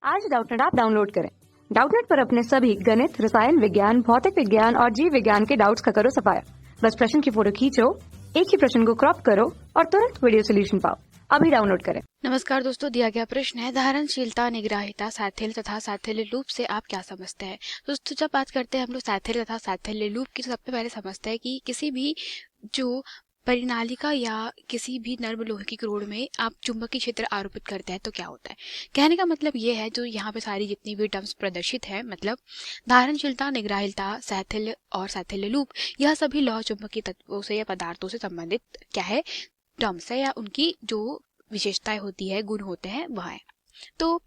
आज Doubtnut app download करें। Doubtnut पर अपने सभी गणित, रसायन विज्ञान, भौतिक विज्ञान और जीव विज्ञान के डाउट्स का करो सफाया। बस प्रश्न की फोटो खींचो, एक ही प्रश्न को क्रॉप करो और तुरंत वीडियो सोल्यूशन पाओ। अभी डाउनलोड करें। नमस्कार दोस्तों, दिया गया प्रश्न है धारणशीलता, निग्राहिता, साथिल्य तथा साथिल्य लूप से आप क्या समझते हैं। दोस्तों, जब बात करते हैं हम लोग साथिल्य तथा साथिल्य लूप की, तो सबसे पहले समझते हैं कि किसी भी जो परिनालिका या किसी भी नर्म लोहे की क्रोड में आप चुंबकीय क्षेत्र आरोपित करते हैं तो क्या होता है। कहने का मतलब ये है, जो यहाँ पे सारी जितनी भी टर्म्स प्रदर्शित है, मतलब धारणशीलता, निग्राहिता, साथिल्य और साथिल्य लूप, यह सभी लौह चुंबकीय तत्वों से या पदार्थों से संबंधित क्या है, टर्म्स है या उनकी जो विशेषताएं होती है, गुण होते हैं, वह है। तो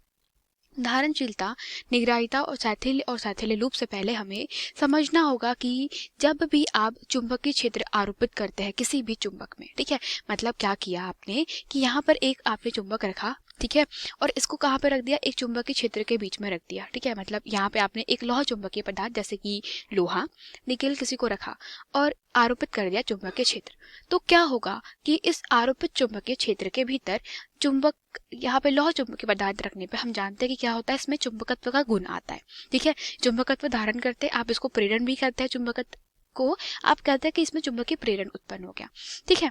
धारणशीलता, निग्राहिता और साथिल्य लूप से पहले हमें समझना होगा कि जब भी आप चुंबकीय क्षेत्र आरोपित करते हैं किसी भी चुंबक में, ठीक है, मतलब क्या किया आपने कि यहाँ पर एक आपने चुंबक रखा, ठीक है, और इसको कहाँ पे रख दिया, एक चुंबकीय क्षेत्र के बीच में रख दिया, ठीक है, मतलब यहाँ पे आपने एक लौह चुंबकीय पदार्थ जैसे कि लोहा, निकेल किसी को रखा और आरोपित कर दिया चुंबकीय क्षेत्र। तो क्या होगा कि इस आरोपित चुंबकीय क्षेत्र के भीतर चुंबक, यहाँ पे लौह चुंबकीय पदार्थ रखने पे हम जानते हैं कि क्या होता है, इसमें चुंबकत्व का गुण आता है, ठीक है, चुंबकत्व धारण करते हैं, आप इसको प्रेरण भी करते हैं, चुंबकत्व को आप कहते हैं कि इसमें चुंबकीय प्रेरण उत्पन्न हो गया, ठीक है।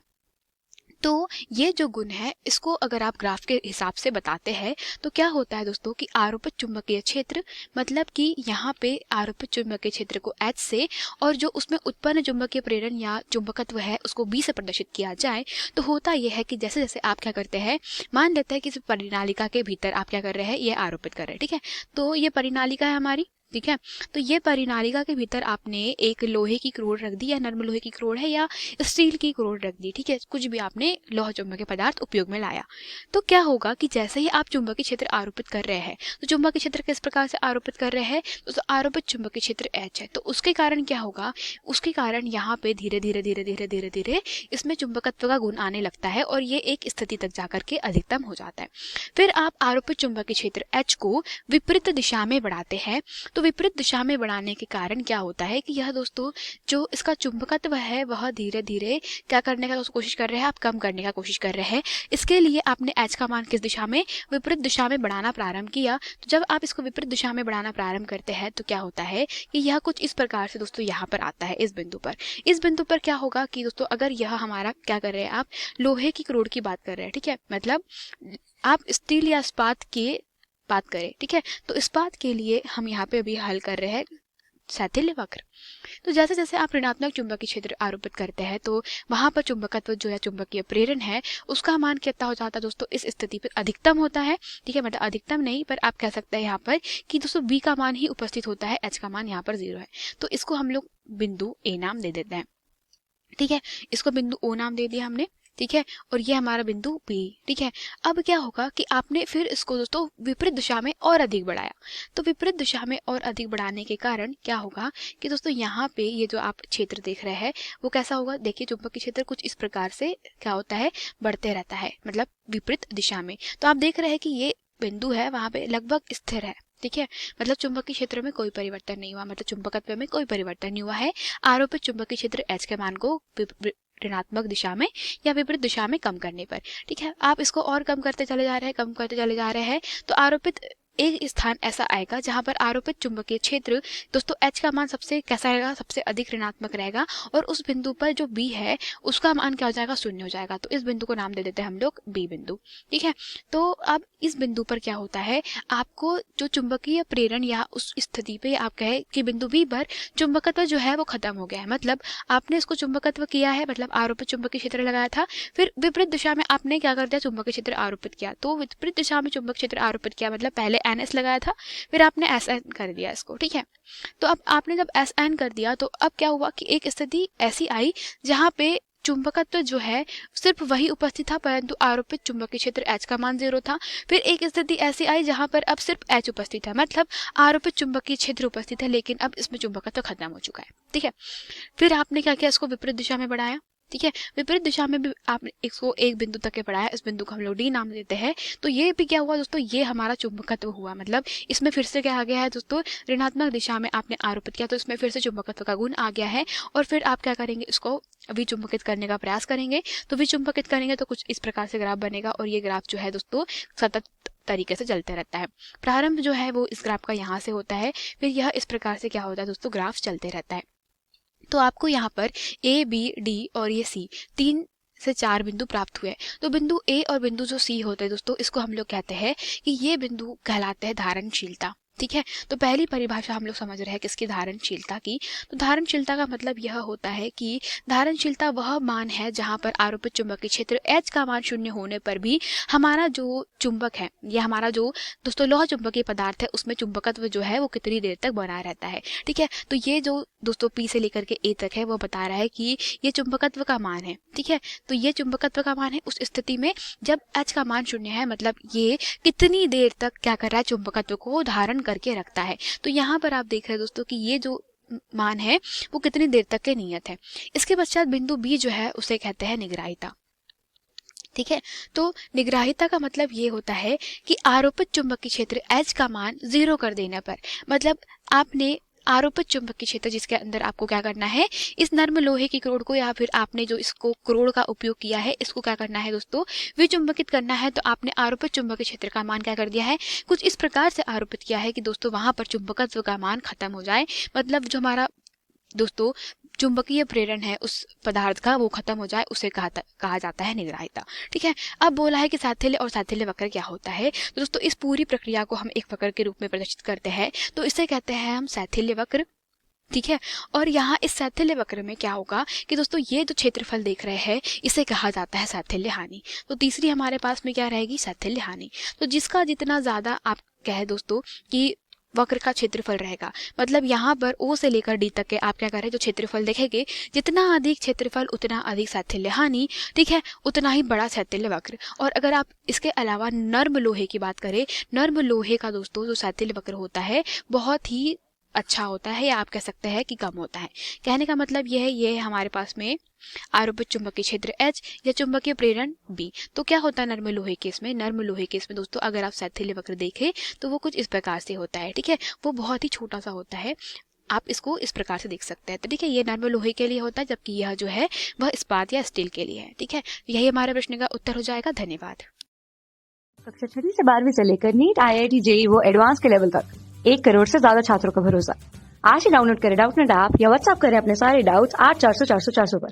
तो ये जो गुण है, इसको अगर आप ग्राफ के हिसाब से बताते हैं तो क्या होता है दोस्तों कि आरोपित चुंबकीय क्षेत्र, मतलब कि यहाँ पे आरोपित चुंबकीय क्षेत्र को H से और जो उसमें उत्पन्न चुंबकीय प्रेरण या चुंबकत्व है उसको B से प्रदर्शित किया जाए, तो होता यह है कि जैसे जैसे आप क्या करते हैं, मान लेते हैं कि इस परिनालिका के भीतर आप क्या कर रहे हैं, ये आरोपित कर रहे हैं, ठीक है, तो ये परिनालिका है हमारी, ठीक है, तो ये परिनालिका के भीतर आपने एक लोहे की क्रोड रख दी, या नर्म लोहे की क्रोड है या स्टील की क्रोड रख दी, ठीक है, कुछ भी आपने लौह चुंबकीय पदार्थ उपयोग में लाया। तो क्या होगा कि जैसे ही आप चुंबकीय क्षेत्र आरोपित कर रहे हैं, तो चुंबकीय क्षेत्र किस प्रकार से आरोपित कर रहे हैं, तो आरोपित चुंबकीय क्षेत्र H है, तो उसके कारण क्या होगा, उसके कारण यहाँ पे धीरे धीरे धीरे धीरे धीरे धीरे इसमें चुंबकत्व का गुण आने लगता है और ये एक स्थिति तक जाकर के अधिकतम हो जाता है। फिर आप आरोपित चुंबकीय क्षेत्र H को विपरीत दिशा में बढ़ाते हैं, तो विपरीत दिशा में बढ़ाने के कारण क्या होता है कि यह दोस्तों जो इसका चुंबकत्व है वह धीरे धीरे क्या करने का कोशिश कर रहे हैं, आप कम करने का कोशिश कर रहे हैं। इसके लिए आपने H का मान किस दिशा में, विपरीत दिशा में बढ़ाना प्रारंभ किया। तो जब आप इसको विपरीत दिशा में बढ़ाना प्रारंभ करते हैं तो क्या होता है कि यह कुछ इस प्रकार से दोस्तों यहाँ पर आता है, इस बिंदु पर क्या होगा कि दोस्तों अगर यह हमारा क्या कर रहे हैं, आप लोहे की क्रोड की बात कर रहे हैं, ठीक है, मतलब आप स्टील या इस्पात की बात करें, ठीक है, तो इस्पात के लिए हम यहाँ पे अभी हल कर रहे हैं साथिल्य वक्र। तो जैसे जैसे आप ऋणात्मक चुंबकीय क्षेत्र आरोपित करते हैं तो वहां पर चुंबकत्व जो है, चुंबकीय प्रेरण है, उसका मान कितना हो जाता है दोस्तों, इस स्थिति पर अधिकतम होता है, ठीक है, मतलब अधिकतम नहीं पर आप कह सकते हैं यहाँ पर कि दोस्तों B का मान ही उपस्थित होता है, H का मान यहाँ पर 0 है, तो इसको हम लोग बिंदु A नाम दे देते हैं, ठीक है, इसको बिंदु O नाम दे दिया हमने, ठीक है, और ये हमारा बिंदु B, ठीक है। अब क्या होगा कि आपने फिर इसको दोस्तों विपरीत दिशा में और अधिक बढ़ाया, तो विपरीत दिशा में और अधिक बढ़ाने के कारण क्या होगा कि दोस्तों यहाँ पे ये जो आप क्षेत्र देख रहे हैं वो कैसा होगा, देखिए चुंबकीय क्षेत्र कुछ इस प्रकार से क्या होता है, बढ़ते रहता है, मतलब विपरीत दिशा में। तो आप देख रहे हैं कि ये बिंदु है वहां पे लगभग स्थिर है, ठीक है, मतलब चुंबकीय क्षेत्र में कोई परिवर्तन नहीं हुआ, मतलब चुंबकत्व में कोई परिवर्तन नहीं हुआ है, आरोपित चुंबकीय क्षेत्र H के मान को ऋणात्मक दिशा में या विपरीत दिशा में कम करने पर, ठीक है, आप इसको और कम करते चले जा रहे हैं, कम करते चले जा रहे हैं, तो आरोपित एक स्थान ऐसा आएगा जहां पर आरोपित चुंबकीय क्षेत्र दोस्तों H का मान सबसे कैसा रहेगा, सबसे अधिक ऋणात्मक रहेगा, और उस बिंदु पर जो B है उसका मान क्या हो जाएगा, 0 हो जाएगा। तो इस बिंदु को नाम दे देते हैं हम लोग B बिंदु, ठीक है। तो अब इस बिंदु पर क्या होता है, आपको जो चुंबकीय प्रेरण या उस स्थिति पे आप कहे कि बिंदु B पर चुंबकत्व जो है वो खत्म हो गया है, मतलब आपने इसको चुंबकत्व किया है, मतलब आरोपित चुंबकीय क्षेत्र लगाया था, फिर विपरीत दिशा में आपने क्या कर दिया, चुंबकीय क्षेत्र आरोपित किया, तो विपरीत दिशा में चुंबकीय क्षेत्र आरोपित किया, मतलब पहले NS लगाया था, फिर आपने SN कर दिया इसको, ठीक है। तो अब आपने जब SN कर दिया तो अब क्या हुआ कि एक स्थिति ऐसी आई जहां पे चुंबकत्व जो है सिर्फ वही उपस्थित था, परंतु आरोपित चुंबकीय क्षेत्र H का मान 0 था। फिर एक स्थिति ऐसी आई जहां पर अब सिर्फ H उपस्थित है, मतलब आरोपित चुंबकीय क्षेत्र उपस्थित है लेकिन अब इसमें चुंबकत्व खत्म हो चुका है, ठीक है। फिर आपने क्या किया, इसको विपरीत दिशा में बढ़ाया, ठीक है। विपरीत दिशा में भी आपने इसको एक बिंदु तक के पढ़ाया, इस बिंदु को हम लोग डी नाम देते हैं। तो ये भी क्या हुआ दोस्तों, ये हमारा चुंबकत्व हुआ। मतलब इसमें फिर से क्या आ गया है दोस्तों, ऋणात्मक दिशा में आपने आरोपित किया तो इसमें फिर से चुंबकत्व का गुण आ गया है। और फिर आप क्या करेंगे, इसको विचुंबकित करने का प्रयास करेंगे। तो विचुंबकित करेंगे तो कुछ इस प्रकार से ग्राफ बनेगा और ये ग्राफ जो है दोस्तों सतत तरीके से चलते रहता है। प्रारंभ जो है वो इस ग्राफ का यहाँ से होता है, फिर यह इस प्रकार से क्या होता है दोस्तों, ग्राफ चलते रहता है। तो आपको यहाँ पर ए, बी, डी और ये सी 3 से 4 बिंदु प्राप्त हुए। तो बिंदु ए और बिंदु जो सी होते हैं दोस्तों, इसको हम लोग कहते हैं कि ये बिंदु कहलाते हैं धारणशीलता। ठीक है। तो पहली परिभाषा हम लोग समझ रहे हैं किसकी, धारणशीलता की। तो धारणशीलता का मतलब यह होता है कि धारणशीलता वह मान है जहां पर आरोपित चुंबकीय क्षेत्र H का मान 0 होने पर भी हमारा जो चुंबक है या हमारा जो दोस्तों लौह चुंबकीय पदार्थ है उसमें चुंबकत्व जो है वो कितनी देर तक बना रहता है। ठीक है। तो ये जो दोस्तों P से लेकर के A तक है वो बता रहा है कि ये चुंबकत्व का मान है। ठीक है। तो ये चुंबकत्व का मान है उस स्थिति में जब H का मान 0 है, मतलब ये कितनी देर तक क्या कर रहा है, चुंबकत्व को धारण करके रखता है। तो यहाँ पर आप देख रहे हैं दोस्तों कि ये जो मान है वो कितनी देर तक के नियत है। इसके पश्चात बिंदु बी जो है उसे कहते हैं निग्राहिता। ठीक है। तो निग्राहिता का मतलब ये होता है कि आरोपित चुंबकीय क्षेत्र H का मान 0 कर देने पर, मतलब आपने आरोपित चुंबकीय क्षेत्र जिसके अंदर आपको क्या करना है, इस नर्म लोहे की क्रोड को या फिर आपने जो इसको क्रोड का उपयोग किया है इसको क्या करना है दोस्तों, विचुंबकित करना है। तो आपने आरोपित चुंबकीय क्षेत्र का मान क्या कर दिया है, कुछ इस प्रकार से आरोपित किया है कि दोस्तों वहां पर चुंबकत्व का मान खत्म हो जाए। मतलब जो हमारा दोस्तों चुंबकीय प्रेरण है उस पदार्थ का वो खत्म हो जाए, उसे कहा जाता है निग्राहिता। ठीक है। अब बोला है कि साथिल्य और साथिल्य वक्र क्या होता है। तो दोस्तों इस पूरी प्रक्रिया को हम एक वक्र के रूप में प्रदर्शित करते हैं, तो इसे कहते हैं हम साथिल्य वक्र। ठीक है। और यहाँ इस साथिल्य वक्र में क्या होगा कि दोस्तों ये जो क्षेत्रफल देख रहे हैं इसे कहा जाता है साथिल्य हानि। तो तीसरी हमारे पास में क्या रहेगी, साथिल्य हानि। तो जिसका जितना ज्यादा आप कहे दोस्तों कि वक्र का क्षेत्रफल रहेगा, मतलब यहाँ पर O से लेकर D तक के आप क्या करें, जो क्षेत्रफल देखेंगे जितना अधिक क्षेत्रफल उतना अधिक साथिल्य हानि। ठीक है। उतना ही बड़ा साथिल्य वक्र। और अगर आप इसके अलावा नर्म लोहे की बात करें, नर्म लोहे का दोस्तों जो साथिल्य वक्र होता है बहुत ही अच्छा होता है, या आप कह सकते हैं कि कम होता है। कहने का मतलब यह है, ये हमारे पास में आरोपित चुंबकीय क्षेत्र H या चुंबकीय प्रेरण B। तो क्या होता है नर्म लोहे केस में, नर्म लोहे केस में दोस्तों अगर आप साथिल्य वक्र देखें तो वो कुछ इस प्रकार से होता है। ठीक है। वो बहुत ही छोटा सा होता है, आप इसको इस प्रकार से देख सकते हैं। तो ठीक है, ये नर्म लोहे के लिए होता है, जबकि यह जो है वह इस्पात या स्टील के लिए है। ठीक है। यही हमारे प्रश्न का उत्तर हो जाएगा। धन्यवाद। कक्षा 6 से 12वीं से लेकर नीट, IIT, JEE वो एडवांस के लेवल तक 1 करोड़ से ज्यादा छात्रों का भरोसा। आज ही डाउनलोड करें डाउटनेट ऐप या व्हाट्सएप करें अपने सारे डाउट्स 8400 400 400 पर।